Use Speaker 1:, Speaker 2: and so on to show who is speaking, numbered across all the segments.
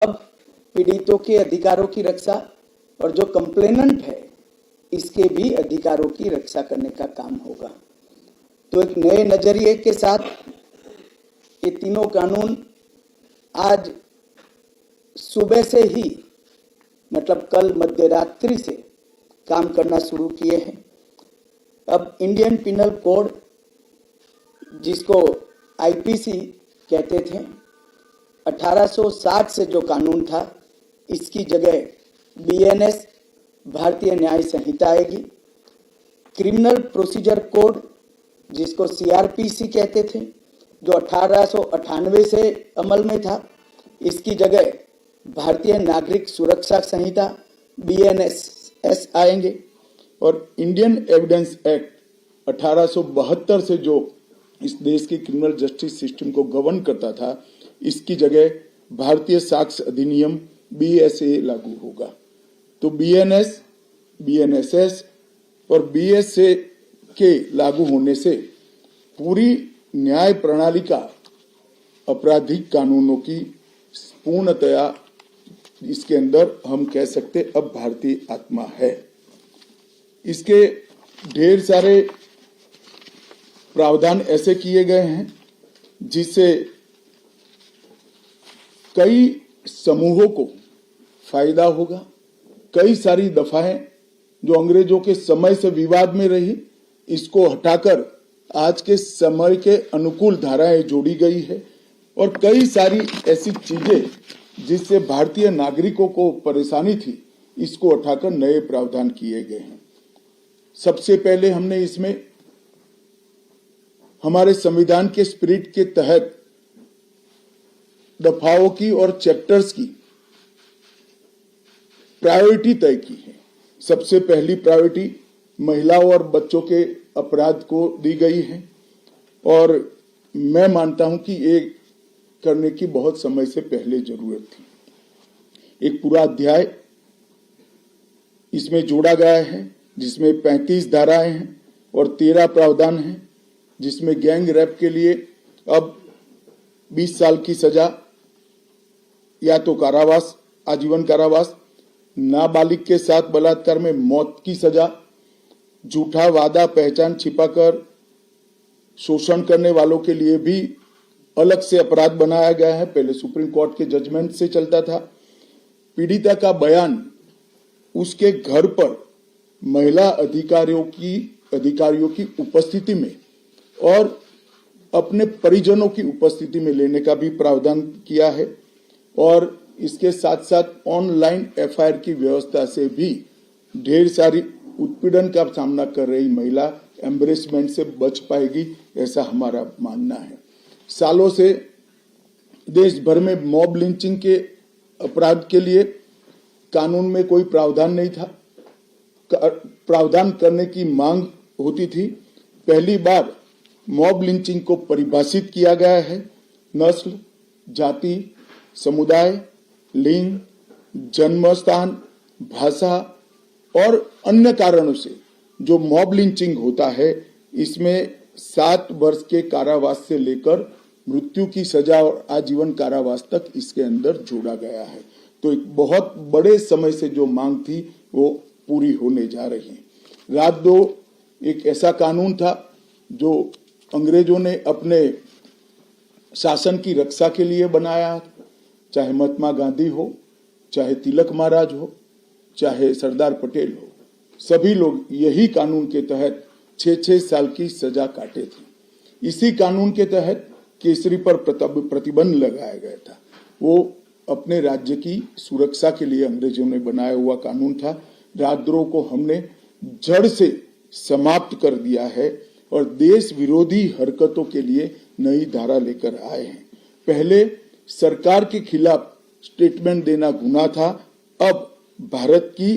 Speaker 1: अब पीड़ितों के अधिकारों की रक्षा और जो कंप्लेनेंट है इसके भी अधिकारों की रक्षा करने का काम होगा। तो एक नए नजरिए के साथ ये तीनों कानून आज सुबह से ही मतलब कल मध्य रात्रि से काम करना शुरू किए हैं। अब इंडियन पिनल कोड जिसको आईपीसी कहते थे 1860 से जो कानून था इसकी जगह बीएनएस भारतीय न्याय संहिता आएगी। क्रिमिनल प्रोसीजर कोड जिसको सीआरपीसी कहते थे जो 1898 से अमल में था इसकी जगह भारतीय नागरिक सुरक्षा संहिता बीएनएस आएंगे।
Speaker 2: और इंडियन एविडेंस एक्ट 1872 से जो इस देश की क्रिमिनल जस्टिस सिस्टम को गवर्न करता था इसकी जगह भारतीय साक्ष्य अधिनियम बीएसए लागू होगा। तो बीएनएस, बीएनएसएस और बीएसए के लागू होने से पूरी न्याय प्रणाली का आपराधिक कानूनों की पूर्णतया इसके अंदर हम कह सकते अब भारतीय आत्मा है। इसके ढेर सारे प्रावधान ऐसे किए गए हैं जिससे कई समूहों को फायदा होगा। कई सारी दफाएं जो अंग्रेजों के समय से विवाद में रही इसको हटाकर आज के समय के अनुकूल धाराएं जोड़ी गई है और कई सारी ऐसी चीजें जिससे भारतीय नागरिकों को परेशानी थी इसको हटाकर नए प्रावधान किए गए हैं। सबसे पहले हमने इसमें हमारे संविधान के स्पिरिट के तहत दफाओं की और चैप्टर्स की प्रायोरिटी तय की है। सबसे पहली प्रायोरिटी महिलाओं और बच्चों के अपराध को दी गई है और मैं मानता हूं कि ये करने की बहुत समय से पहले जरूरत थी। एक पूरा अध्याय इसमें जोड़ा गया है जिसमें 35 धाराएं हैं और 13 प्रावधान हैं जिसमें गैंग रेप के लिए अब 20 साल की सजा या तो कारावास, आजीवन कारावास, नाबालिग के साथ बलात्कार में मौत की सजा, झूठा वादा पहचान छिपाकर शोषण करने वालों के लिए भी अलग से अपराध बनाया गया है। पहले सुप्रीम कोर्ट के जजमेंट से चलता था। पीड़िता का बयान उसके घर पर महिला अधिकारियों की उपस्थिति में और अपने परिजनों की उपस्थिति में लेने का भी प्रावधान किया है और इसके साथ साथ ऑनलाइन एफआईआर की व्यवस्था से भी ढेर सारी उत्पीड़न का सामना कर रही महिला एम्बरेसमेंट से बच पाएगी, ऐसा हमारा मानना है। सालों से देश भर में मॉब लिंचिंग के अपराध के लिए कानून में कोई प्रावधान नहीं था। प्रावधान करने की मांग होती थी। पहली बार मॉब लिंचिंग को परिभाषित किया गया है। नस्ल, जाति, समुदाय, लिंग, जन्म स्थान, भाषा और अन्य कारणों से जो मॉब लिंचिंग होता है इसमें 7 वर्ष के कारावास से लेकर मृत्यु की सजा और आजीवन कारावास तक इसके अंदर जोड़ा गया है। तो एक बहुत बड़े समय से जो मांग थी वो पूरी होने जा रही है। रात 2 एक ऐसा कानून था जो अंग्रेजों ने अपने शासन की रक्षा के लिए बनाया, चाहे महात्मा गांधी हो, चाहे तिलक महाराज हो, चाहे सरदार पटेल हो, सभी लोग यही कानून के तहत 6-6 साल की सजा काटे थे। इसी कानून के तहत केसरी पर प्रतिबंध लगाया गया था। वो अपने राज्य की सुरक्षा के लिए अंग्रेजों ने बनाया हुआ कानून था। राजद्रोह को हमने जड़ से समाप्त कर दिया है और देश विरोधी हरकतों के लिए नई धारा लेकर आए हैं। पहले सरकार के खिलाफ स्टेटमेंट देना गुनाह था, अब भारत की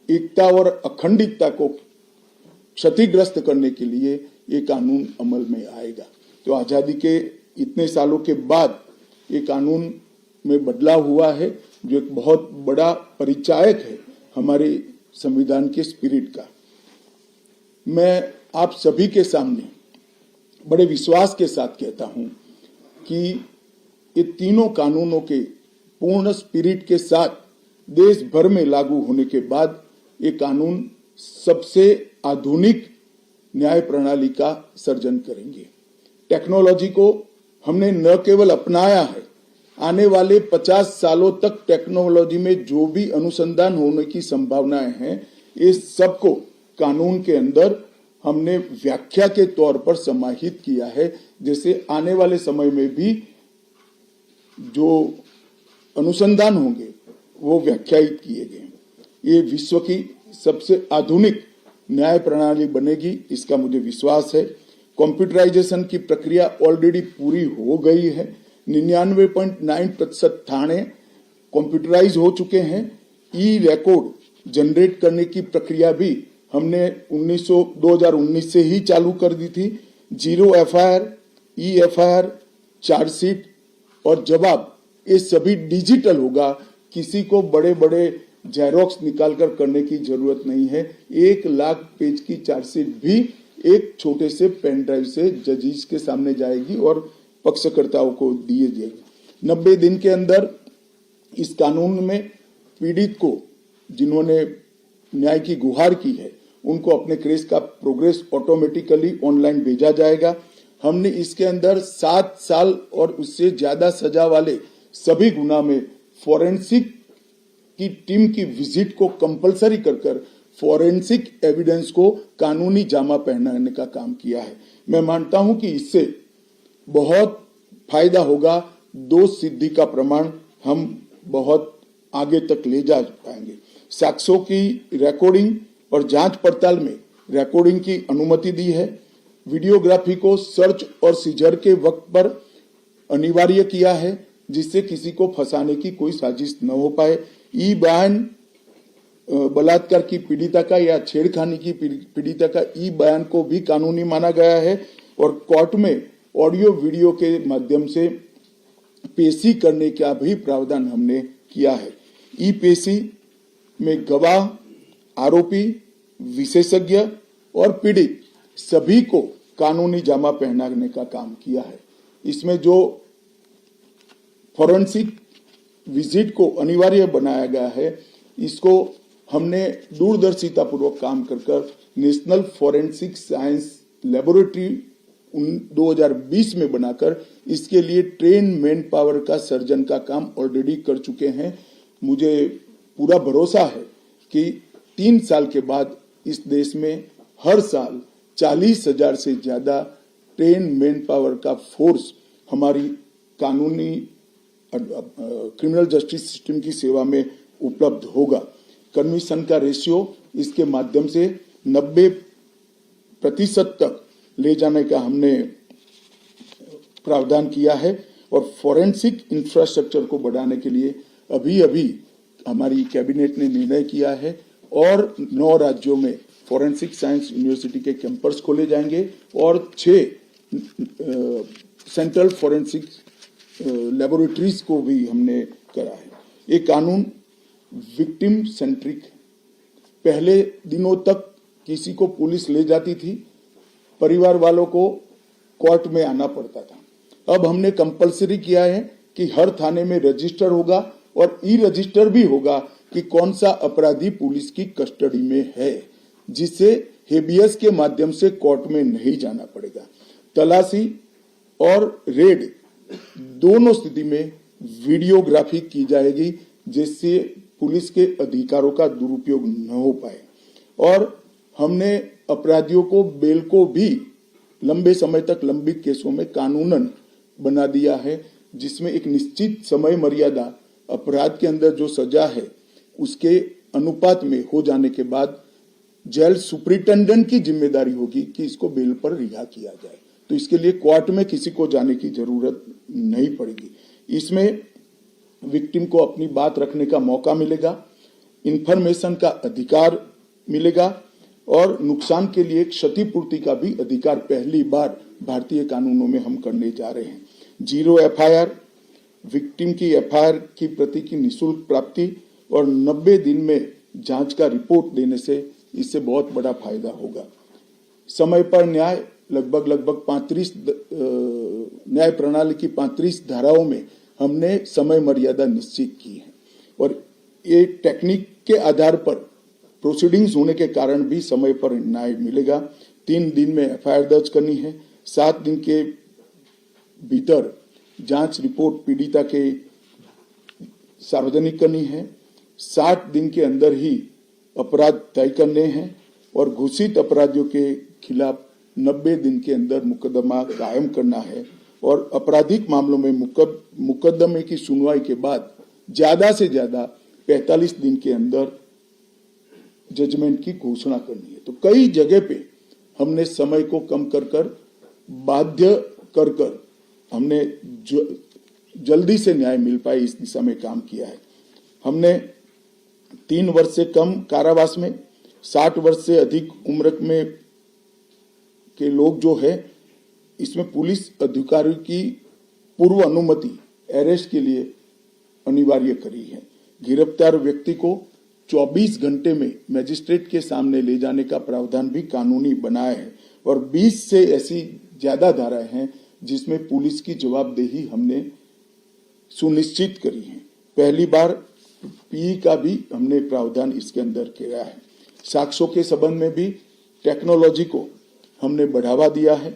Speaker 2: एकता और अखंडता को क्षतिग्रस्त करने के लिए ये कानून अमल में आएगा। तो आजादी के इतने सालों के बाद ये कानून में बदलाव हुआ है जो एक बहुत बड़ा परिचायक है हमारे संविधान के स्पिरिट का। मैं आप सभी के सामने बड़े विश्वास के साथ कहता हूं कि ये तीनों कानूनों के पूर्ण स्पिरिट के साथ देश भर में लागू होने के बाद ये कानून सबसे आधुनिक न्याय प्रणाली का सर्जन करेंगे। टेक्नोलॉजी को हमने न केवल अपनाया है, आने वाले 50 सालों तक टेक्नोलॉजी में जो भी अनुसंधान होने की संभावनाएं हैं, इस सबको कानून के अंदर हमने व्याख्या के तौर पर समाहित किया है, जैसे आने वाले समय में भी जो अनुसंधान होंगे वो व्याख्यायित किए गए। ये विश्व की सबसे आधुनिक न्याय प्रणाली बनेगी, इसका मुझे विश्वास है। कंप्यूटराइजेशन की प्रक्रिया ऑलरेडी पूरी हो गई है। 99.9% थाने कंप्यूटराइज हो चुके हैं। ई रिकॉर्ड जनरेट करने की प्रक्रिया भी हमने 2019 से ही चालू कर दी थी। 0 एफआईआर, ई एफआईआर, चार्जशीट और जवाब, ये सभी डिजिटल होगा। किसी को बड़े बड़े जेरोक्स निकालकर करने की जरूरत नहीं है। 1 लाख पेज की चार्जशीट भी एक छोटे से पेन ड्राइव से जजेस के सामने जाएगी और पक्षकर्ताओं को दिए जाएगी। 90 दिन के अंदर इस कानून में पीड़ित को, जिन्होंने न्याय की गुहार की है, उनको अपने केस का प्रोग्रेस ऑटोमेटिकली ऑनलाइन भेजा जाएगा। हमने इसके अंदर 7 साल और उससे ज्यादा सजा वाले सभी गुना में फॉरेंसिक की टीम की विजिट को कंपलसरी कर फॉरेंसिक एविडेंस को कानूनी जामा पहनाने का काम किया है। मैं मानता हूं कि इससे बहुत फायदा होगा। दोष सिद्धि का प्रमाण हम बहुत आगे तक ले जा पाएंगे। साक्ष्यों की रिकॉर्डिंग और जांच पड़ताल में रिकॉर्डिंग की अनुमति दी है। वीडियोग्राफी को सर्च और सीजर के वक्त पर अनिवार्य किया है, जिससे किसी को फंसाने की कोई साजिश न हो पाए। ई बयान बलात्कार की पीड़िता का या छेड़खानी की पीड़िता का ई बयान को भी कानूनी माना गया है और कोर्ट में ऑडियो वीडियो के माध्यम से पेशी करने का भी प्रावधान हमने किया है। ई पेशी में गवाह, आरोपी, विशेषज्ञ और पीड़ित सभी को कानूनी जामा पहनाने का काम किया है। इसमें जो फॉरेंसिक विजिट को अनिवार्य बनाया गया है, इसको हमने दूरदर्शिता पूर्वक काम कर नेशनल फॉरेंसिक साइंस लेबोरेटरी 2020 में बनाकर इसके लिए ट्रेन मैन पावर का सर्जन का काम ऑलरेडी कर चुके हैं। मुझे पूरा भरोसा है कि 3 साल के बाद इस देश में हर साल 40,000 से ज्यादा ट्रेन मैन पावर का फोर्स हमारी कानूनी क्रिमिनल जस्टिस सिस्टम की सेवा में उपलब्ध होगा। कन्विक्शन का रेशियो इसके माध्यम से 90% तक ले जाने का हमने प्रावधान किया है और फॉरेंसिक इंफ्रास्ट्रक्चर को बढ़ाने के लिए अभी हमारी कैबिनेट ने निर्णय किया है और 9 राज्यों में फॉरेंसिक साइंस यूनिवर्सिटी के कैंपस खोले जाएंगे और 6 सेंट्रल फॉरेंसिक लेबोरेटरीज को भी हमने करा है। ये कानून विक्टिम सेंट्रिक है। पहले दिनों तक किसी को पुलिस ले जाती थी, परिवार वालों को कोर्ट में आना पड़ता था। अब हमने कंपलसरी किया है कि हर थाने में रजिस्टर होगा और ई रजिस्टर भी होगा कि कौन सा अपराधी पुलिस की कस्टडी में है, जिससे हेबियस के माध्यम से कोर्ट में नहीं जाना पड़ेगा। तलाशी और रेड दोनों स्थिति में वीडियोग्राफी की जाएगी, जिससे पुलिस के अधिकारों का दुरुपयोग न हो पाए। और हमने अपराधियों को बेल को भी लंबे समय तक लंबित केसों में कानूनन बना दिया है, जिसमें एक निश्चित समय मर्यादा अपराध के अंदर जो सजा है उसके अनुपात में हो जाने के बाद जेल सुपरिटेंडेंट की जिम्मेदारी होगी कि इसको बेल पर रिहा किया जाए। तो इसके लिए कोर्ट में किसी को जाने की जरूरत नहीं पड़ेगी। इसमें विक्टिम को अपनी बात रखने का मौका मिलेगा, इंफॉर्मेशन का अधिकार मिलेगा और नुकसान के लिए क्षतिपूर्ति का भी अधिकार पहली बार भारतीय कानूनों में हम करने जा रहे हैं। 0 एफआईआर, विक्टिम की एफआईआर की प्रति की निःशुल्क प्राप्ति और 90 दिन में जांच का रिपोर्ट देने से इससे बहुत बड़ा फायदा होगा। समय पर न्याय लगभग 35 न्याय प्रणाली की 35 धाराओं में हमने समय मर्यादा निश्चित की है और ये टेक्निक के आधार पर प्रोसीडिंग्स होने के कारण भी समय पर न्याय मिलेगा। 3 दिन में एफआईआर दर्ज करनी है, 7 दिन के भीतर जांच रिपोर्ट पीड़िता के सार्वजनिक करनी है, 60 दिन के अंदर ही अपराध तय करने हैं और घोषित अपराधियों के खिलाफ 90 दिन के अंदर मुकदमा कायम करना है और आपराधिक मामलों में मुकदमे की सुनवाई के बाद ज्यादा से ज्यादा 45 दिन के अंदर जजमेंट की घोषणा करनी है। तो कई जगह पे हमने समय को कम कर बाध्य कर हमने जल्दी से न्याय मिल पाए इस दिशा में काम किया है। हमने 3 वर्ष से कम कारावास में 60 वर्ष से अधिक उम्र में के लोग जो है इसमें पुलिस अधिकारियों की पूर्व अनुमति अरेस्ट के लिए अनिवार्य करी है। गिरफ्तार व्यक्ति को 24 घंटे में मजिस्ट्रेट के सामने ले जाने का प्रावधान भी कानूनी बनाया है और 20 से ऐसी ज्यादा धाराएं हैं जिसमें पुलिस की जवाबदेही हमने सुनिश्चित करी है। पहली बार पीई का भी हमने प्रावधान इसके अंदर किया है। साक्ष्यों के संबंध में भी टेक्नोलॉजी को हमने बढ़ावा दिया है।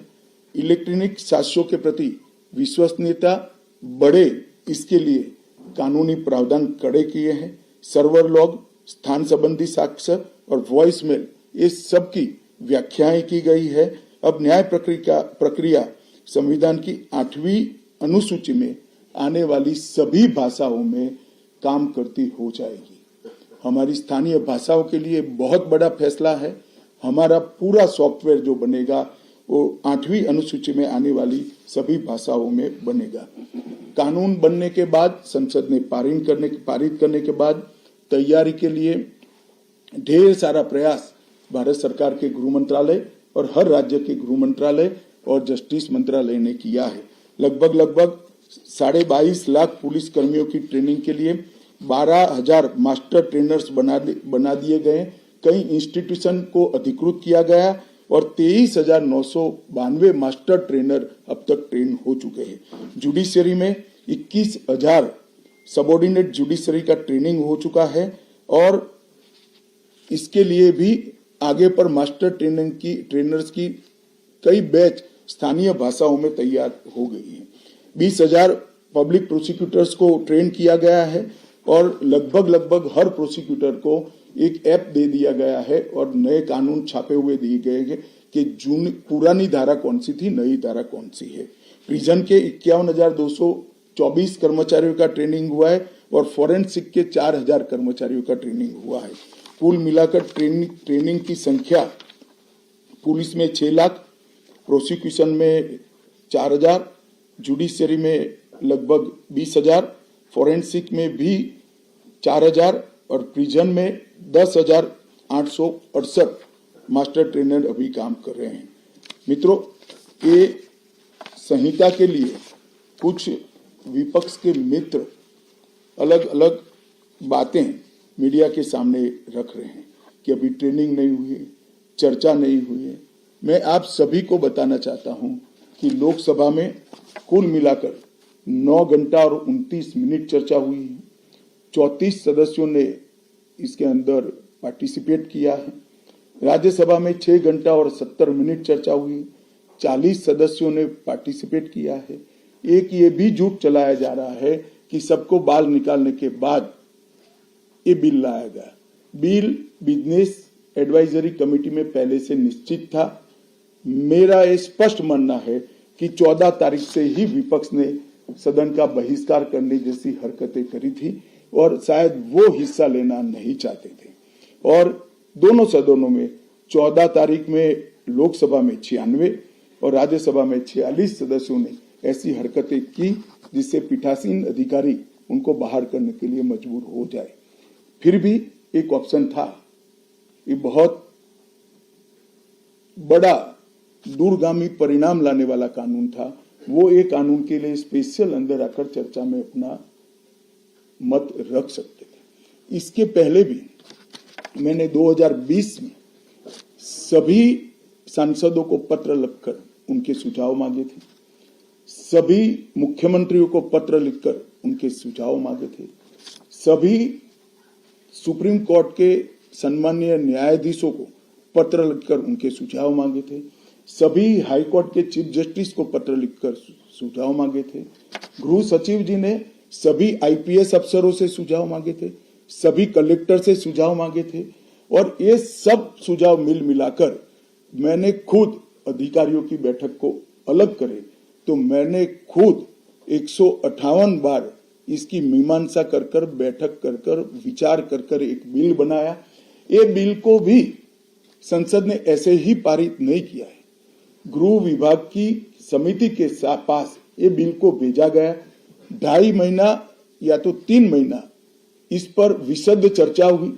Speaker 2: इलेक्ट्रॉनिक साक्ष्यों के प्रति विश्वसनीयता बढ़े इसके लिए कानूनी प्रावधान कड़े किए हैं। सर्वर लॉग, स्थान संबंधी साक्ष्य और वॉइस मेल ये सब की व्याख्याएं की गई है। अब न्याय प्रक्रिया संविधान की 8वीं अनुसूची में आने वाली सभी भाषाओं में काम करती हो जाएगी। हमारी स्थानीय भाषाओं के लिए बहुत बड़ा फैसला है। हमारा पूरा सॉफ्टवेयर जो बनेगा वो 8वीं अनुसूची में आने वाली सभी भाषाओं में बनेगा। कानून बनने के बाद संसद ने पारित करने के बाद तैयारी के लिए ढेर सारा प्रयास भारत सरकार के गृह मंत्रालय और हर राज्य के गृह मंत्रालय और जस्टिस मंत्रालय ने किया है। लगभग 22.5 लाख पुलिस कर्मियों की ट्रेनिंग के लिए 12,000 मास्टर ट्रेनर्स बना दिए गए। कई इंस्टीट्यूशन को अधिकृत किया गया और 23,992 मास्टर ट्रेनर अब तक ट्रेन हो चुके हैं। जुडिशरी में 21,000 सबऑर्डिनेट जुडिशरी का ट्रेनिंग हो चुका है और इसके लिए भी आगे पर मास्टर ट्रेनर्स की कई बैच स्थानीय भाषाओं में तैयार हो गई है। 20,000 पब्लिक प्रोसिक्यूटर्स को ट्रेन किया गया है और लगभग हर प्रोसिक्यूटर को एक ऐप दे दिया गया है और नए कानून छापे हुए दिए गए हैं कि पुरानी धारा कौन सी थी, नई धारा कौन सी है। प्रिजन के 51,224 कर्मचारियों का ट्रेनिंग हुआ है और फॉरेंसिक के 4,000 कर्मचारियों का ट्रेनिंग हुआ है। कुल मिलाकर ट्रेनिंग की संख्या पुलिस में 6 लाख, प्रोसिक्यूशन में 4,000, जुडिशरी में लगभग 20,000, फॉरेंसिक में भी 4,000 और प्रिजन में 10,868 मास्टर ट्रेनर अभी काम कर रहे हैं। मित्रों, ये संहिता के लिए कुछ विपक्ष के मित्र अलग अलग बातें मीडिया के सामने रख रहे हैं कि अभी ट्रेनिंग नहीं हुई है, चर्चा नहीं हुई है। मैं आप सभी को बताना चाहता हूं कि लोकसभा में कुल मिलाकर 9 घंटा और 29 मिनट चर्चा हुई है। 34 सदस्यों ने इसके अंदर पार्टिसिपेट किया है। राज्यसभा में 6 घंटा और 70 मिनट चर्चा हुई, 40 सदस्यों ने पार्टिसिपेट किया है। एक ये भी झूठ चलाया जा रहा है कि सबको बाल निकालने के बाद ये बिल लाया गया। बिल बिजनेस एडवाइजरी कमेटी में पहले से निश्चित था। मेरा ये स्पष्ट मानना है कि 14 तारीख से ही विपक्ष ने सदन का बहिष्कार करने जैसी हरकतें करी थी और शायद वो हिस्सा लेना नहीं चाहते थे। और दोनों सदनों में 14 तारीख में लोकसभा में 96 और राज्यसभा में 46 सदस्यों ने ऐसी हरकतें की जिससे पीठासीन अधिकारी उनको बाहर करने के लिए मजबूर हो जाए। फिर भी एक ऑप्शन था। ये बहुत बड़ा दूरगामी परिणाम लाने वाला कानून था। वो एक कानून के लिए स्पेशल अंदर आकर चर्चा में अपना मत रख सकते थे। इसके पहले भी मैंने 2020 में सभी सांसदों को पत्र लिखकर उनके सुझाव मांगे थे। सभी मुख्यमंत्रियों को पत्र लिखकर उनके सुझाव मांगे थे। सभी सुप्रीम कोर्ट के सम्मानीय न्यायाधीशों को पत्र लिखकर उनके सुझाव मांगे थे। सभी हाई कोर्ट के चीफ जस्टिस को पत्र लिखकर सुझाव मांगे थे। गृह सचिव जी ने सभी आईपीएस अफसरों से सुझाव मांगे थे, सभी कलेक्टर से सुझाव मांगे थे, और ये सब सुझाव मिल मिलाकर मैंने खुद अधिकारियों की बैठक को अलग करे तो मैंने खुद 158 बार इसकी मीमांसा कर बैठक कर विचार कर एक बिल बनाया। ये बिल को भी संसद ने ऐसे ही पारित नहीं किया है। गृह विभाग की समिति के पास ये बिल को भेजा गया। 2.5 महीना या तो 3 महीना इस पर विशद चर्चा हुई।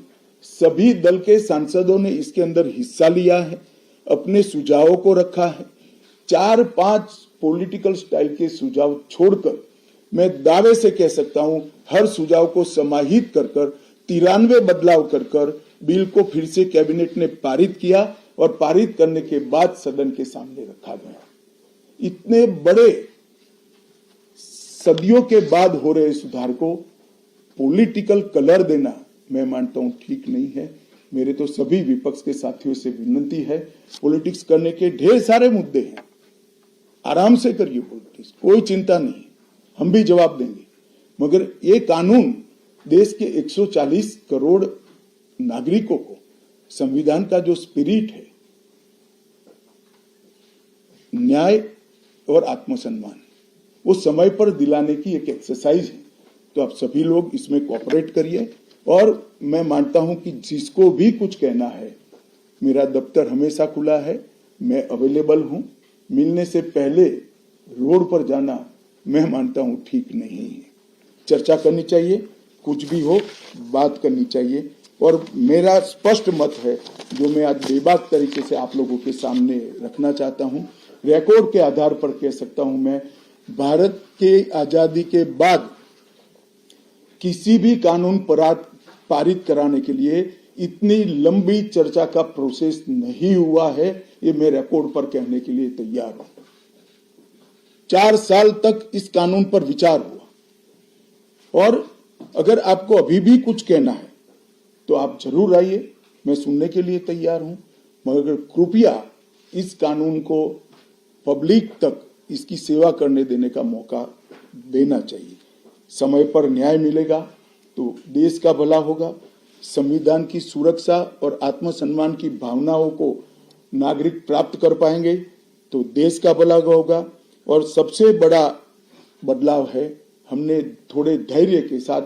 Speaker 2: सभी दल के सांसदों ने इसके अंदर हिस्सा लिया है, अपने सुझावों को रखा है। 4-5 पॉलिटिकल स्टाइल के सुझाव छोड़कर मैं दावे से कह सकता हूं हर सुझाव को समाहित कर 93 बदलाव कर बिल को फिर से कैबिनेट ने पारित किया और पारित करने के बाद सदन के सामने रखा गया। इतने बड़े सदियों के बाद हो रहे सुधार को पॉलिटिकल कलर देना मैं मानता हूं ठीक नहीं है। मेरे तो सभी विपक्ष के साथियों से विनती है, पॉलिटिक्स करने के ढेर सारे मुद्दे हैं, आराम से करिए पॉलिटिक्स, कोई चिंता नहीं, हम भी जवाब देंगे। मगर ये कानून देश के 140 करोड़ नागरिकों को संविधान का जो स्पिरिट है, न्याय और आत्मसम्मान, वो समय पर दिलाने की एक एक्सरसाइज है। तो आप सभी लोग इसमें कोऑपरेट करिए और मैं मानता हूं कि जिसको भी कुछ कहना है, मेरा दफ्तर हमेशा खुला है, मैं अवेलेबल हूं। मिलने से पहले रोड पर जाना मैं मानता हूं ठीक नहीं है। चर्चा करनी चाहिए, कुछ भी हो बात करनी चाहिए। और मेरा स्पष्ट मत है जो मैं आज बेबाक तरीके से आप लोगों के सामने रखना चाहता हूं, रिकॉर्ड के आधार पर कह सकता हूं, मैं भारत के आजादी के बाद किसी भी कानून पारित कराने के लिए इतनी लंबी चर्चा का प्रोसेस नहीं हुआ है। ये मैं रिकॉर्ड पर कहने के लिए तैयार हूं। 4 साल तक इस कानून पर विचार हुआ और अगर आपको अभी भी कुछ कहना है तो आप जरूर आइए, मैं सुनने के लिए तैयार हूं। मगर कृपया इस कानून को पब्लिक तक इसकी सेवा करने देने का मौका देना चाहिए। समय पर न्याय मिलेगा तो देश का भला होगा। संविधान की सुरक्षा और आत्मसम्मान की भावनाओं को नागरिक प्राप्त कर पाएंगे तो देश का भला होगा। और सबसे बड़ा बदलाव है, हमने थोड़े धैर्य के साथ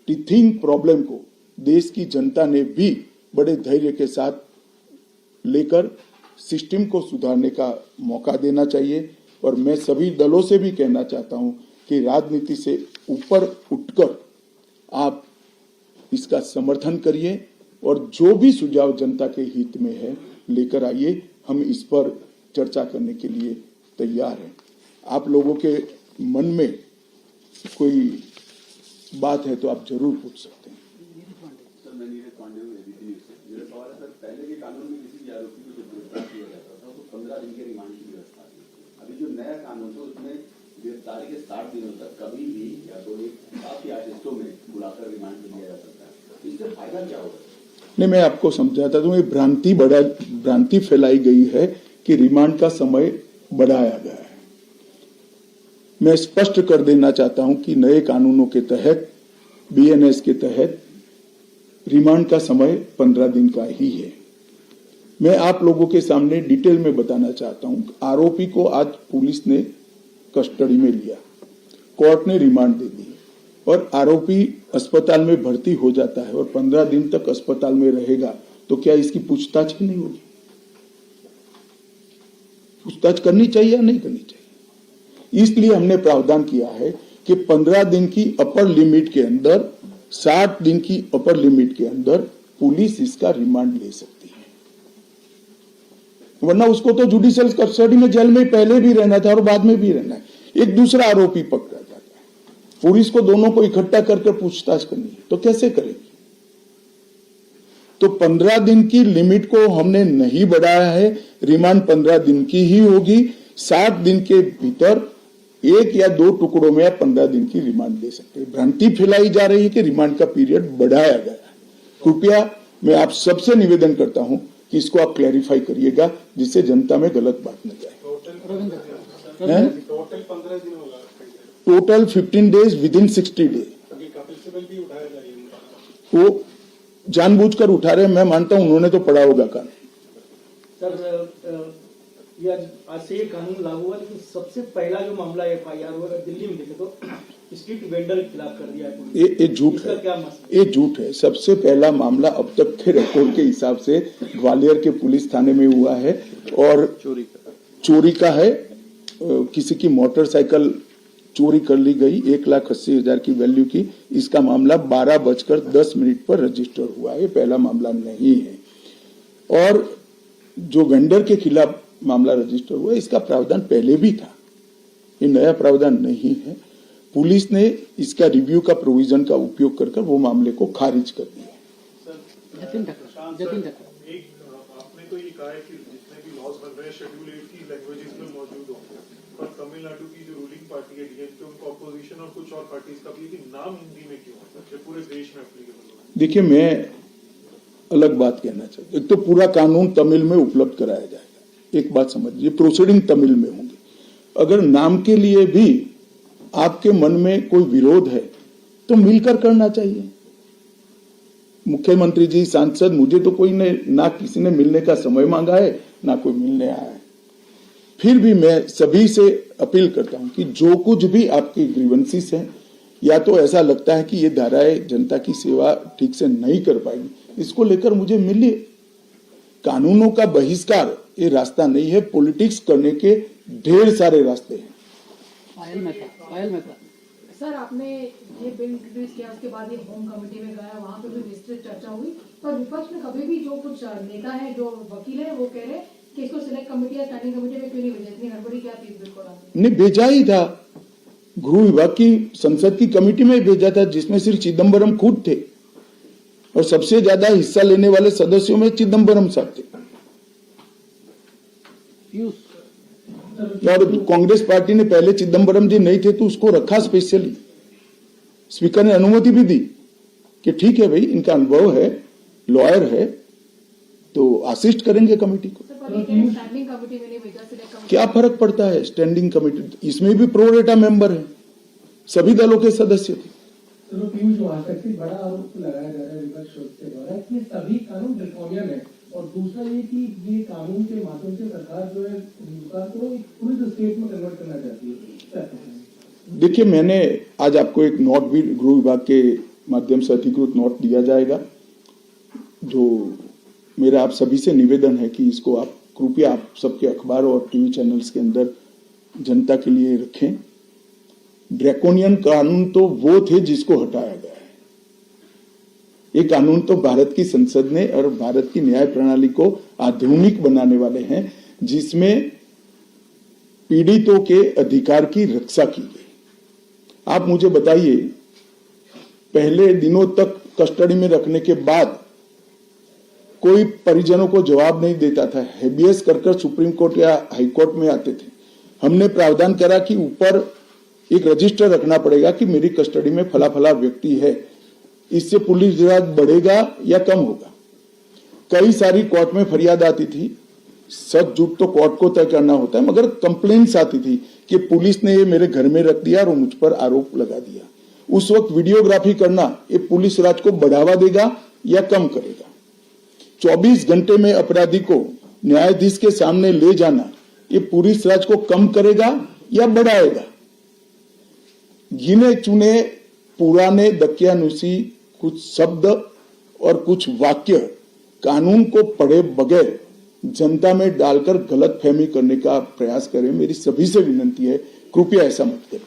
Speaker 2: टीथिंग प्रॉब्लम को देश की जनता ने भी बड़े धैर्य के साथ लेकर सिस्टम को सुधारने का मौका देना चाहिए। और मैं सभी दलों से भी कहना चाहता हूं कि राजनीति से ऊपर उठकर आप इसका समर्थन करिए और जो भी सुझाव जनता के हित में है लेकर आइए। हम इस पर चर्चा करने के लिए तैयार हैं। आप लोगों के मन में कोई बात है तो आप जरूर पूछ सकते हैं।
Speaker 3: सर, मैं नीरज पांडे हूं, एबीपी न्यूज से। मेरा सवाल है सर, पहले के कानून में किसी भी आरोपी को जब गिरफ्तार किया जाता था तो 15 दिन के रिमांड की व्यवस्था थी। अभी जो नया कानून था उसमें गिरफ्तारी के 60 दिनों तक कभी भी या तो एक काफी आदेशों में बुलाकर रिमांड लिया जा सकता है। इससे फायदा क्या होगा?
Speaker 2: नहीं, मैं आपको समझाता हूं। ये भ्रांति फैलाई गई है कि रिमांड का समय बढ़ाया गया है। मैं स्पष्ट कर देना चाहता हूं कि नए कानूनों के तहत, बीएनएस के तहत रिमांड का समय 15 दिन का ही है। मैं आप लोगों के सामने डिटेल में बताना चाहता हूं। आरोपी को आज पुलिस ने कस्टडी में लिया, कोर्ट ने रिमांड दे दी और आरोपी अस्पताल में भर्ती हो जाता है और 15 दिन तक अस्पताल में रहेगा तो क्या इसकी पूछताछ ही नहीं होगी? पूछताछ करनी चाहिए या नहीं करनी चाहिए? इसलिए हमने प्रावधान किया है कि 15 दिन की अपर लिमिट के अंदर, 60 दिन की अपर लिमिट के अंदर पुलिस इसका रिमांड ले सकती है। वरना उसको तो जुडिशियल कस्टडी में जेल में पहले भी रहना था और बाद में भी रहना है। एक दूसरा आरोपी पकड़ा जाता है, पुलिस को दोनों को इकट्ठा करके पूछताछ करनी है तो कैसे करेगी? तो 15 दिन की लिमिट को हमने नहीं बढ़ाया है, रिमांड 15 दिन की ही होगी। 60 दिन के भीतर 1 या 2 टुकड़ों में आप 15 दिन की रिमांड दे सकते हैं। भ्रांति फैलाई जा रही है कि रिमांड का पीरियड बढ़ाया गया है। कृपया मैं आप सबसे निवेदन करता हूं कि इसको आप क्लैरिफाई करिएगा, जिससे जनता में गलत बात न जाए।
Speaker 4: टोटल 15 दिन होगा,
Speaker 2: total 15 days within 60 day.
Speaker 4: Kapil Sibal भी उठाया जा रही है।
Speaker 2: वो जानबूझकर उठा रहे हैं, मैं मानता हूं उन्होंने तो पढ़ा होगा कानून।
Speaker 5: सर ये आज से ये कानून लागू हुआ, लेकिन सबसे पहला जो मामला FIR हुआ अगर दिल्ली में देखे तो स्ट्रीट वेंडर के खिलाफ कर दिया है पुलिस।
Speaker 2: ये झूठ है, ये झूठ है। सबसे पहला मामला अब तक के रिकॉर्ड के हिसाब से ग्वालियर के पुलिस थाने में हुआ है और चोरी का है। किसी की मोटरसाइकिल चोरी कर ली गई 1,80,000 की वैल्यू की। इसका मामला 12:10 पर रजिस्टर हुआ है, पहला मामला नहीं है। और जो वेंडर के खिलाफ मामला रजिस्टर हुआ, इसका प्रावधान पहले भी था, ये नया प्रावधान नहीं है। पुलिस ने इसका रिव्यू का प्रोविजन का उपयोग कर वो मामले को खारिज कर दिया।
Speaker 4: आपने तो ये कहा है कि जितने भी लॉज बन रहे हैं शेड्यूल 8 की लैंग्वेजेस में मौजूद होंगे, पर तमिलनाडु की जो रूलिंग पार्टी है DMK, उनको अपोजिशन और कुछ और पार्टीज का भी नाम हिंदी में क्यों है, जो पूरे देश में एप्लीकेबल हो?
Speaker 2: देखिए, मैं अलग बात कहना चाहता हूं। एक तो पूरा कानून तमिल में उपलब्ध कराया जाएगा, एक बात समझिए, प्रोसीडिंग तमिल में होंगी। अगर नाम के लिए भी आपके मन में कोई विरोध है तो मिलकर करना चाहिए। मुख्यमंत्री जी, सांसद, मुझे तो कोई ने ना किसी ने मिलने का समय मांगा है ना कोई मिलने आया है। फिर भी मैं सभी से अपील करता हूं कि जो कुछ भी आपकी ग्रीवेंसेस हैं, या तो ऐसा लगता है कि ये धाराएं जनता की सेवा ठीक से नहीं कर पाएगी, इसको लेकर मुझे मिलिए। कानूनों का बहिष्कार ये रास्ता नहीं है। पॉलिटिक्स करने के ढेर सारे रास्ते हैं।
Speaker 6: पायल मेहता सर, आपने ये बिल इंट्रोड्यूस किया, उसके बाद ये होम कमेटी में गया, वहाँ पे भी विस्तृत चर्चा हुई, पर विपक्ष में कभी भी जो कुछ नेता है, जो वकील है, वो कह रहे कि इसको सिलेक्ट कमेटी या स्टैंडिंग कमेटी में क्यों नहीं भेजा, इतनी गड़बड़ी क्या थी इस बिल को?
Speaker 2: नहीं, भेजा ही था। गृह विभाग की संसद की कमेटी में भेजा था, जिसमें सिर्फ चिदम्बरम खुद थे और सबसे ज्यादा हिस्सा लेने वाले सदस्यों में चिदम्बरम साहब थे। और कांग्रेस पार्टी ने पहले चिदम्बरम जी नहीं थे तो उसको रखा स्पेशली। स्पीकर ने अनुमति भी दी कि ठीक है भाई, इनका अनुभव है, लॉयर है, तो असिस्ट करेंगे कमेटी को।
Speaker 6: स्टैंडिंग कमेटी में नहीं भेजा, सिलेक्ट कमेटी।
Speaker 2: क्या फर्क पड़ता है? स्टैंडिंग कमेटी, इसमें भी प्रोरेटा मेंबर है, सभी दलों के सदस्य थे।
Speaker 7: चलो पीयूष, वहां तक से बड़ा आरोप लगाया जा रहा है विपक्ष के द्वारा कि सभी कानून ड्रैकोनियन है, और दूसरा ये कि ये कानून के माध्यम से सरकार जो है हिंदुस्तान को एक पुलिस स्टेट में कन्वर्ट करना चाहती है।
Speaker 2: देखिए, मैंने आज आपको एक नोट भी गृह विभाग के माध्यम से अधिकृत नोट दिया जाएगा, जो मेरा आप सभी से निवेदन है कि इसको आप कृपया आप सबके अखबार और टीवी चैनल्स के अंदर जनता के लिए रखें। ड्रैकोनियन कानून तो वो थे जिसको हटाया गया है। ये कानून तो भारत की संसद ने और भारत की न्याय प्रणाली को आधुनिक बनाने वाले हैं, जिसमें पीड़ितों के अधिकार की रक्षा की गई। आप मुझे बताइए, पहले दिनों तक कस्टडी में रखने के बाद कोई परिजनों को जवाब नहीं देता था, हेबियस कर सुप्रीम कोर्ट या हाई कोर्ट में आते थे। हमने प्रावधान करा कि ऊपर एक रजिस्टर रखना पड़ेगा कि मेरी कस्टडी में फला फला व्यक्ति है। इससे पुलिस राज बढ़ेगा या कम होगा? कई सारी कोर्ट में फरियाद आती थी, सच झूठ तो कोर्ट को तय करना होता है, मगर कंप्लेंट्स आती थी कि पुलिस ने ये मेरे घर में रख दिया और मुझ पर आरोप लगा दिया। उस वक्त वीडियोग्राफी करना ये पुलिस राज को बढ़ावा देगा या कम करेगा? 24 घंटे में अपराधी को न्यायाधीश के सामने ले जाना ये पुलिस राज को कम करेगा या बढ़ाएगा? गिने चुने पुराने दकियानुसी कुछ शब्द और कुछ वाक्य कानून को पढ़े बगैर जनता में डालकर गलत फहमी करने का प्रयास करें। मेरी सभी से विनती है, कृपया ऐसा मत करें।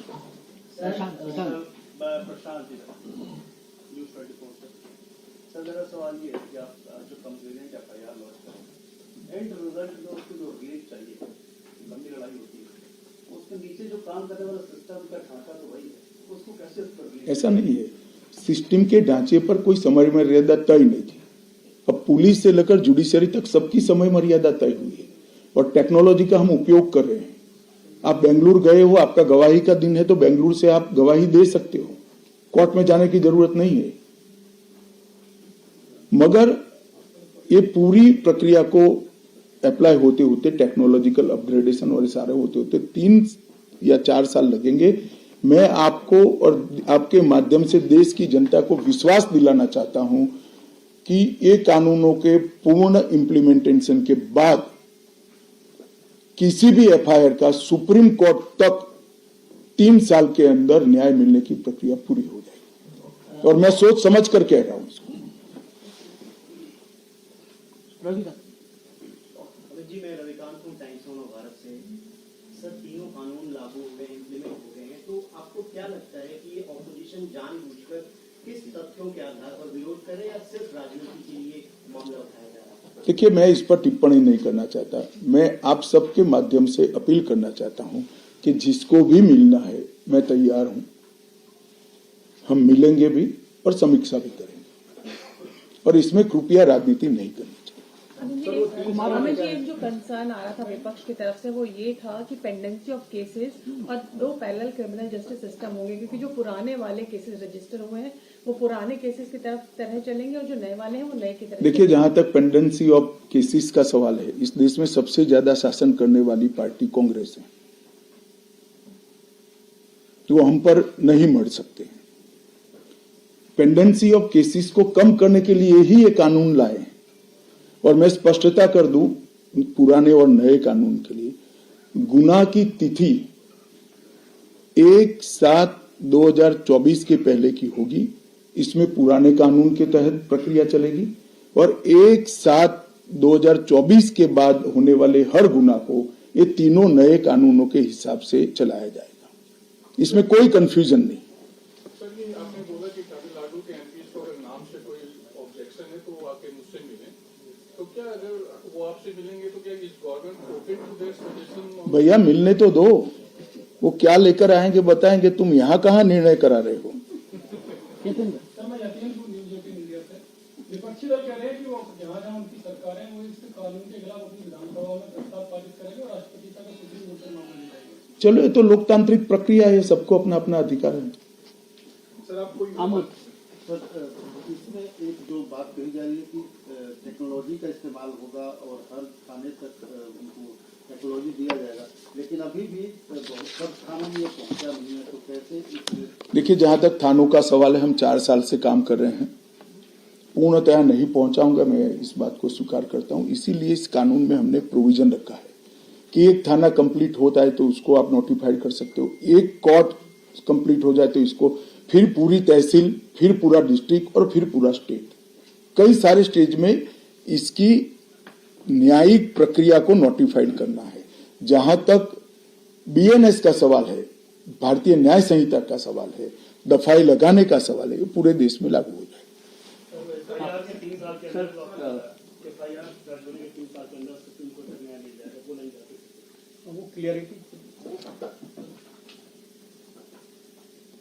Speaker 5: सर, मेरा सवाल ये है कि आप जो कंप्लेनेंट FIR लॉन्च करें, एंड रिजल्ट में उसको जो रिलीज चाहिए, लंबी लड़ाई होती है, उसके नीचे जो काम करने वाला सिस्टम का ढांचा तो वही है, उसको कैसे उस पर?
Speaker 2: ऐसा नहीं है, सिस्टम के ढांचे पर कोई समय मर्यादा तय नहीं थी। अब पुलिस से लेकर जुडिशरी तक सबकी समय मर्यादा तय हुई है और टेक्नोलॉजी का हम उपयोग कर रहे हैं। आप बेंगलुरु गए हो, आपका गवाही का दिन है, तो बेंगलुरु से आप गवाही दे सकते हो, कोर्ट में जाने की जरूरत नहीं है। मगर ये पूरी प्रक्रिया को अप्लाई होते होते, टेक्नोलॉजिकल अपग्रेडेशन और सारे होते होते 3 या 4 साल लगेंगे। मैं आपको और आपके माध्यम से देश की जनता को विश्वास दिलाना चाहता हूं कि ये कानूनों के पूर्ण इम्प्लीमेंटेशन के बाद किसी भी एफआईआर का सुप्रीम कोर्ट तक 3 साल के अंदर न्याय मिलने की प्रक्रिया पूरी हो जाएगी। और मैं सोच समझ कर कह रहा हूं इसको।
Speaker 5: जी, मैं रविकांत हूँ, टाइम्स ऑफ भारत से। सर, तीनों कानून लागू हो गए, इम्प्लीमेंट हो गए हैं, तो आपको क्या लगता है कि ये ऑपोजिशन जानबूझकर किस तथ्यों के आधार पर विरोध करे या सिर्फ राजनीति के लिए मामला उठाया जा रहा है?
Speaker 2: देखिए, मैं इस पर टिप्पणी नहीं करना चाहता। मैं आप सबके माध्यम से अपील करना चाहता हूं कि जिसको भी मिलना है मैं तैयार हूं, हम मिलेंगे भी और समीक्षा भी करेंगे, और इसमें कृपया राजनीति नहीं करनी।
Speaker 8: हमें जी एक जो कंसर्न आ रहा था विपक्ष की तरफ से वो ये था कि पेंडेंसी ऑफ केसेस और 2 पैरेलल क्रिमिनल जस्टिस सिस्टम होंगे, क्योंकि जो पुराने वाले केसेस रजिस्टर हुए हैं वो पुराने केसेस की तरह चलेंगे और जो नए वाले हैं वो नए की तरह।
Speaker 2: देखिए, जहां तक पेंडेंसी ऑफ केसेस का सवाल है, इस देश में सबसे ज्यादा शासन करने वाली पार्टी कांग्रेस है, तो हम पर नहीं मर सकते। पेंडेंसी ऑफ केसेस को कम करने के लिए ही ये कानून लाए। और मैं स्पष्टता कर दूं, पुराने और नए कानून के लिए गुना की तिथि 1/7/2024 के पहले की होगी। इसमें पुराने कानून के तहत प्रक्रिया चलेगी, और 1/7/2024 के बाद होने वाले हर गुना को ये तीनों नए कानूनों के हिसाब से चलाया जाएगा। इसमें कोई कंफ्यूजन नहीं।
Speaker 4: सर, ये आपने बोला कि तमिलनाडु के एमपी को अगर नाम से कोई ऑब्जेक्शन है तो वो आके मुझसे मिले, तो क्या अगर वो आपसे मिलेंगे तो क्या इस government open to their suggestion?
Speaker 2: भैया, मिलने तो दो, वो क्या लेकर आएंगे बताएंगे। तुम यहाँ कहाँ निर्णय करा रहे हो?
Speaker 7: विपक्षी दल कह रहे हैं कि वो जहाँ जहाँ उनकी सरकार है वो इस कानून के खिलाफ अपनी विधानसभा में प्रस्ताव पारित करेंगे और राष्ट्रपति तक सुप्रीम कोर्ट में मामला ले जाएंगे।
Speaker 2: चलो, ये तो लोकतांत्रिक प्रक्रिया है, सबको अपना अपना अधिकार है।
Speaker 4: सर, आप कोई
Speaker 9: सर, इसमें एक जो बात कही जा रही है कि टेक्नोलॉजी का इस्तेमाल होगा और हर थाने तक उनको टेक्नोलॉजी दिया जाएगा, लेकिन अभी भी बहुत सब थानों में ये पहुंचा नहीं है, तो कैसे?
Speaker 2: देखिए, जहां तक थानों का सवाल है, हम 4 साल से काम कर रहे हैं, पूर्णतः नहीं पहुंचाऊंगा, मैं इस बात को स्वीकार करता हूं। इसीलिए इस कानून में हमने प्रोविजन रखा है कि एक थाना कंप्लीट होता है तो उसको आप नोटिफाइड कर सकते हो, एक कोर्ट कंप्लीट हो जाए तो इसको, फिर पूरी तहसील, फिर पूरा डिस्ट्रिक्ट और फिर पूरा स्टेट, कई सारे स्टेज में इसकी न्यायिक प्रक्रिया को नोटिफाइड करना है। जहां तक बीएनएस का सवाल है, भारतीय न्याय संहिता का सवाल है, दफाई लगाने का सवाल है, ये पूरे देश में लागू हो जाए।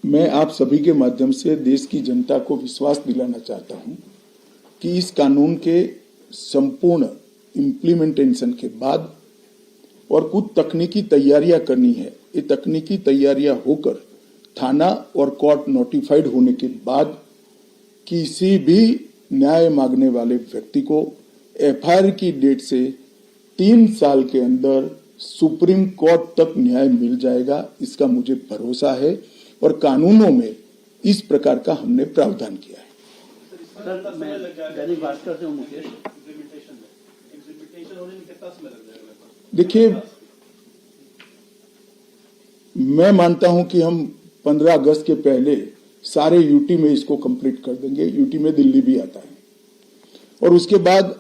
Speaker 2: मैं आप सभी के माध्यम से देश की जनता को विश्वास दिलाना चाहता हूं कि इस कानून के संपूर्ण इम्प्लीमेंटेशन के बाद और कुछ तकनीकी तैयारियां करनी है। ये तकनीकी तैयारियां होकर थाना और कोर्ट नोटिफाइड होने के बाद किसी भी न्याय मांगने वाले व्यक्ति को एफआईआर की डेट से 3 साल के अंदर सुप्रीम कोर्ट तक न्याय मिल जाएगा, इसका मुझे भरोसा है। और कानूनों में इस प्रकार का हमने प्रावधान किया है।
Speaker 5: सर, मैं दैनिक भास्कर से हूं, मुकेश। इम्प्लीमेंटेशन होने में कितना समय लग जाएगा?
Speaker 2: देखिए, मैं मानता हूं कि हम 15 अगस्त के पहले सारे यूटी में इसको कंप्लीट कर देंगे। यूटी में दिल्ली भी आता है, और उसके बाद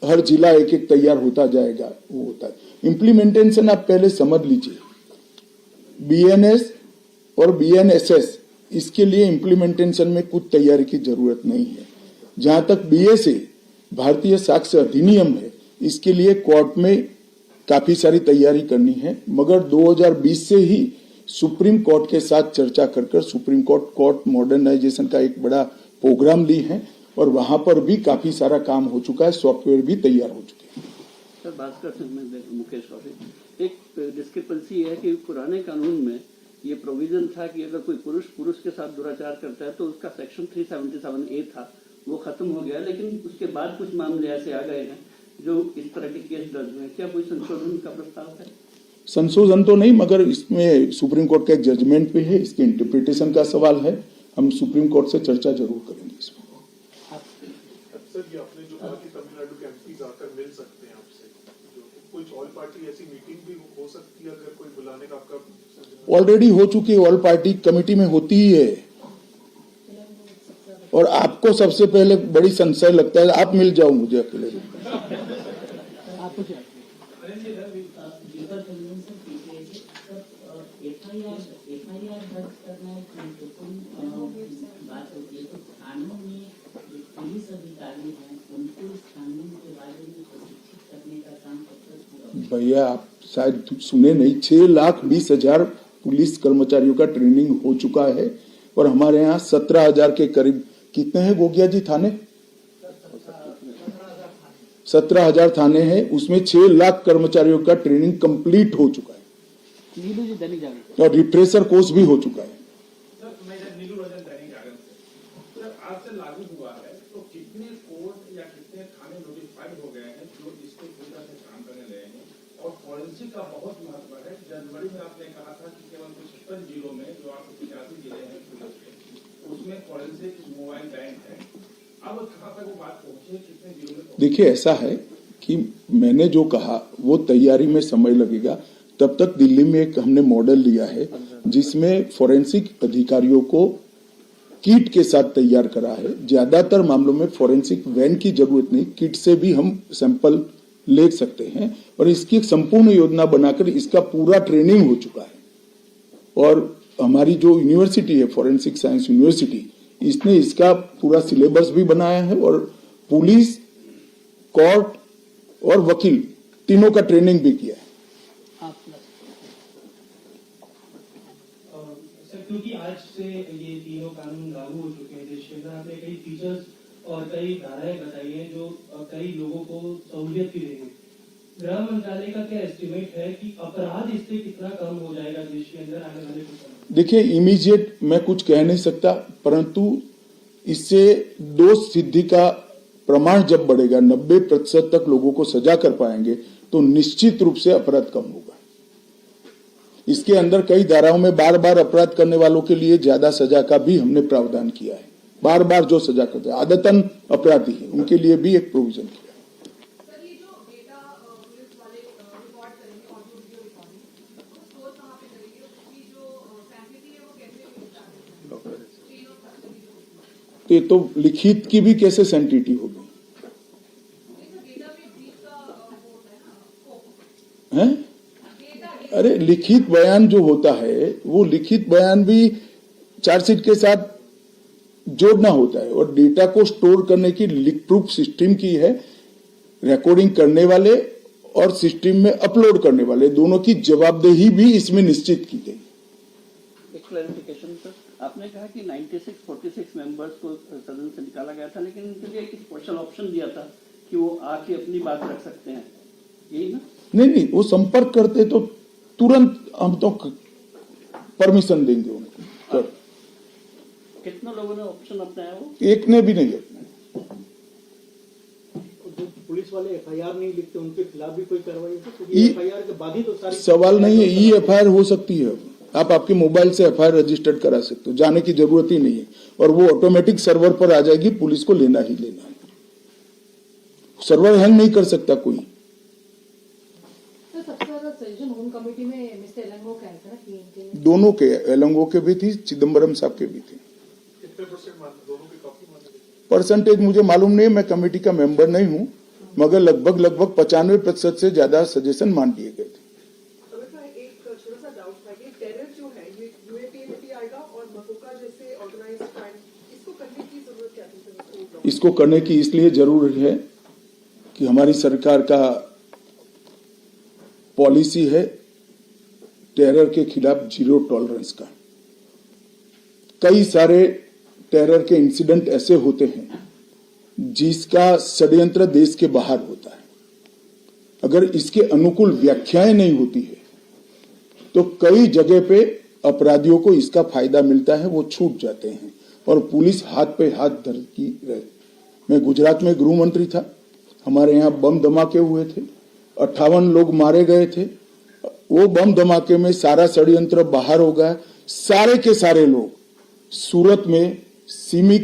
Speaker 2: हर जिला एक एक तैयार होता जाएगा, वो होता है। इम्प्लीमेंटेशन आप पहले समझ लीजिए, बीएनएस और बीएनएसएस, इसके लिए इम्प्लीमेंटेशन में कुछ तैयारी की जरूरत नहीं है। जहां तक बीएसए, भारतीय साक्ष्य अधिनियम है, इसके लिए कोर्ट में काफी सारी तैयारी करनी है, मगर 2020 से ही सुप्रीम कोर्ट के साथ चर्चा कर सुप्रीम कोर्ट मॉडर्नाइजेशन का एक बड़ा प्रोग्राम ली है, और वहां पर भी काफी सारा काम हो चुका है, सॉफ्टवेयर भी तैयार हो चुके हैं।
Speaker 5: सर, भास्कर से मैं मुकेश एक डिस्क्रिपेंसी है कि पुराने कानून में ये प्रोविजन था कि अगर कोई पुरुष के साथ दुराचार करता है तो उसका सेक्शन 377A था, वो खत्म हो गया, लेकिन उसके बाद कुछ मामले ऐसे आ गए हैं जो इस तरह के केस दर्ज हुए। क्या कोई संशोधन का प्रस्ताव है?
Speaker 2: संशोधन तो नहीं, मगर इसमें सुप्रीम कोर्ट का एक जजमेंट भी है, इसके इंटरप्रिटेशन का सवाल है। हम सुप्रीम कोर्ट से चर्चा जरूर करेंगे इसमें।
Speaker 4: सर, ये आपने जो कहा कि तमिलनाडु के एमपीज आकर मिल सकते हैं आपसे, जो कुछ ऑल पार्टी ऐसी मीटिंग भी हो सकती है अगर कोई बुलाने का आपका?
Speaker 2: ऑलरेडी हो चुकी है, ऑल पार्टी कमेटी में होती ही है। और आपको सबसे पहले बड़ी संशय लगता है, आप मिल जाओ मुझे अकेले।
Speaker 10: एफआईआर दर्ज करना एक महत्वपूर्ण बात होती है, तो थानों में जो पुलिस अधिकारी हैं उनको इस कानून के बारे में प्रशिक्षित करने का काम कब तक पूरा?
Speaker 2: भैया आप शायद सुने नहीं, 6,20,000 पुलिस कर्मचारियों का ट्रेनिंग हो चुका है और हमारे यहाँ 17,000 के करीब, कितने हैं गोगिया जी थाने? 17,000 थाने हैं, उसमें 6 लाख कर्मचारियों का ट्रेनिंग कंप्लीट हो चुका है और रिफ्रेशर कोर्स भी हो चुका है।
Speaker 11: नीलू रंजन दैनिक जागरण से। सर, आज से लागू हुआ है तो कितने कोर्ट या कितने थाने नोटिफाइड हो गए हैं जो इसके पूरा से काम करने लगे हैं? और फॉरेंसिक का बहुत महत्व है। जनवरी में आपने कहा था कि केवल कुछ 55 जिलों में, जो आपके 85 जिले हैं पुलिस के, उसमें फॉरेंसिक मोबाइल बैंक है। अब कहाँ तक वो बात पहुंची है, कितने जिलों में? देखिए,
Speaker 2: ऐसा है कि मैंने जो कहा वो तैयारी में समय लगेगा। तब तक दिल्ली में एक हमने मॉडल लिया है जिसमें फॉरेंसिक अधिकारियों को किट के साथ तैयार करा है। ज्यादातर मामलों में फॉरेंसिक वैन की जरूरत नहीं, किट से भी हम सैंपल ले सकते हैं और इसकी एक संपूर्ण योजना बनाकर इसका पूरा ट्रेनिंग हो चुका है। और हमारी जो यूनिवर्सिटी है, फॉरेंसिक साइंस यूनिवर्सिटी, इसने इसका पूरा सिलेबस भी बनाया है और पुलिस, कोर्ट और वकील तीनों का ट्रेनिंग भी किया है।
Speaker 7: क्योंकि आज से ये तीनों कानून लागू हो चुके हैं देश के अंदर, आपने कई फीचर्स और कई धाराएं बताई हैं जो कई लोगों को सहूलियत भी देंगे। गृह मंत्रालय का क्या एस्टिमेट है कि अपराध इससे कितना कम हो जाएगा देश के अंदर आने वाले कुछ समय?
Speaker 2: देखिए, इमीडिएट मैं कुछ कह नहीं सकता, परंतु इससे दोष सिद्धि का प्रमाण जब बढ़ेगा, 90% तक लोगों को सजा कर पाएंगे, तो निश्चित रूप से अपराध कम होगा। इसके अंदर कई धाराओं में बार बार अपराध करने वालों के लिए ज्यादा सजा का भी हमने प्रावधान किया है। बार बार जो सजा करते हैं, आदतन अपराधी है, उनके लिए भी एक प्रोविजन किया है।
Speaker 6: सर, ये जो डेटा पुलिस वाले रिकॉर्ड करेंगे, ऑडियो वीडियो रिकॉर्डिंग, वो स्टोर कहाँ पे करेंगे? उसकी जो सैंक्टिटी है वो कैसे मिलता है?
Speaker 2: तो ये तो लिखित की भी कैसे सैंक्टिटी होगी? हैं? अरे लिखित बयान जो होता है वो लिखित बयान भी चार्जशीट के साथ जोड़ना होता है और डेटा को स्टोर करने की लीक प्रूफ सिस्टम की है। रिकॉर्डिंग करने वाले और सिस्टम में अपलोड करने वाले दोनों की जवाबदेही भी इसमें निश्चित की गई।
Speaker 5: एक क्लैरिफिकेशन सर, आपने कहा कि 46 मेंबर्स को सदन से निकाला गया था, लेकिन उनके लिए एक स्पेशल ऑप्शन दिया था कि वो आके अपनी बात रख सकते हैं, यही ना?
Speaker 2: नहीं, वो संपर्क करते तो तुरंत हम तो परमिशन देंगे उनको।
Speaker 5: कितने लोगों ने ऑप्शन अपनाया? वो
Speaker 2: एक ने भी नहीं अपनाया।
Speaker 9: जो पुलिस वाले एफआईआर नहीं लिखते उनके खिलाफ भी कोई कार्रवाई होगी? एफआईआर के बाद ही तो सारी
Speaker 2: सवाल नहीं है, ई एफआईआर हो सकती है। आप आपके मोबाइल से एफआईआर रजिस्टर्ड करा सकते हो, जाने की जरूरत ही नहीं है और वो ऑटोमेटिक सर्वर पर आ जाएगी। पुलिस को लेना ही लेना है, सर्वर हैंग नहीं कर सकता कोई।
Speaker 6: सबसे ज्यादा सजेशन होम कमेटी में मिस्टर एलंगो का है ना?
Speaker 2: दोनों के, एलंगो के भी थी, चिदम्बरम साहब के भी थे।
Speaker 4: कितने परसेंट दोनों के काफी माने?
Speaker 2: परसेंटेज मुझे मालूम नहीं, मैं कमेटी का मेंबर नहीं हूं, मगर लगभग 95% से ज्यादा सजेशन मान लिए गए थे।
Speaker 12: एक छोटा सा डाउट था, ये टेरर जो है ये यूएपी में भी आएगा और मकोका जैसे ऑर्गेनाइज्ड क्राइम, इसको करने की जरूरत क्या थी?
Speaker 2: इसको करने की इसलिए जरूरत है कि हमारी सरकार का पॉलिसी है टेरर के खिलाफ जीरो टॉलरेंस का। कई सारे टेरर के इंसिडेंट ऐसे होते हैं जिसका षड्यंत्र देश के बाहर होता है। अगर इसके अनुकूल व्याख्याएं नहीं होती है तो कई जगह पे अपराधियों को इसका फायदा मिलता है, वो छूट जाते हैं और पुलिस हाथ पे हाथ धर की रहे। मैं गुजरात में गृह मंत्री था, हमारे यहाँ बम धमाके हुए थे, 58 लोग मारे गए थे। वो बम धमाके में सारा षड्यंत्र बाहर हो गया। सारे के सारे लोग सूरत में सिमी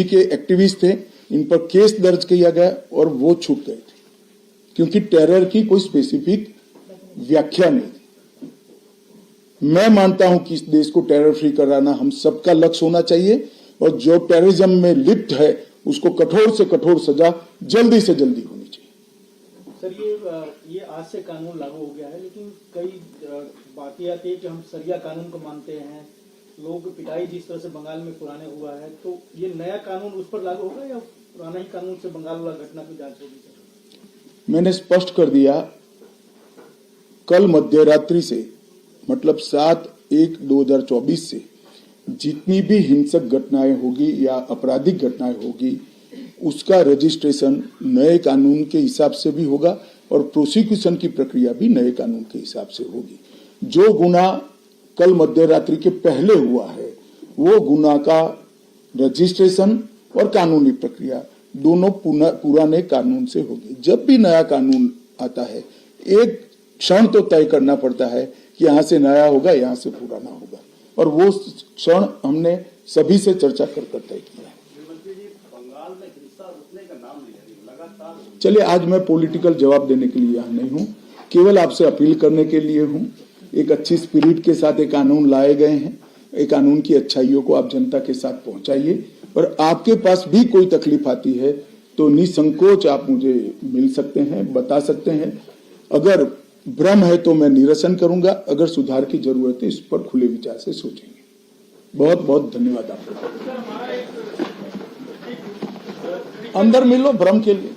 Speaker 2: के एक्टिविस्ट थे, इन पर केस दर्ज किया गया और वो छूट गए थे, क्योंकि टेरर की कोई स्पेसिफिक व्याख्या नहीं थी। मैं मानता हूं कि इस देश को टेरर फ्री कराना हम सबका लक्ष्य होना चाहिए और जो टेररिज्म में लिप्त है उसको कठोर से कठोर सजा जल्दी से जल्दी होनी चाहिए।
Speaker 13: सर, ये आज से कानून लागू हो गया है, लेकिन कई बातें आती है कि हम सरिया कानून को मानते हैं। लोग पिटाई जिस तरह से बंगाल में पुराने हुआ है, तो ये नया कानून उस पर लागू होगा या पुराना ही कानून से बंगाल वाला घटना की जांच होगी? सर,
Speaker 2: मैंने स्पष्ट कर दिया, कल मध्य रात्रि से मतलब 7/1/2024 से जितनी भी हिंसक घटनाएं होगी या आपराधिक घटनाएं होगी उसका रजिस्ट्रेशन नए कानून के हिसाब से भी होगा और प्रोसिक्यूशन की प्रक्रिया भी नए कानून के हिसाब से होगी। जो गुना कल मध्य रात्रि के पहले हुआ है वो गुना का रजिस्ट्रेशन और कानूनी प्रक्रिया दोनों पुराने कानून से होगी। जब भी नया कानून आता है एक क्षण तो तय करना पड़ता है कि यहाँ से नया होगा, यहाँ से पुराना होगा, और वो क्षण हमने सभी से चर्चा कर तय किया है। चलिए, आज मैं पॉलिटिकल जवाब देने के लिए यहाँ नहीं हूँ, केवल आपसे अपील करने के लिए हूँ। एक अच्छी स्पिरिट के साथ एक कानून लाए गए हैं, एक कानून की अच्छाइयों को आप जनता के साथ पहुंचाइए और आपके पास भी कोई तकलीफ आती है तो निसंकोच आप मुझे मिल सकते हैं, बता सकते हैं। अगर भ्रम है तो मैं निरसन करूंगा, अगर सुधार की जरूरत है इस पर खुले विचार से सोचेंगे। बहुत बहुत धन्यवाद आपका। अंदर मिलो भ्रम के लिए।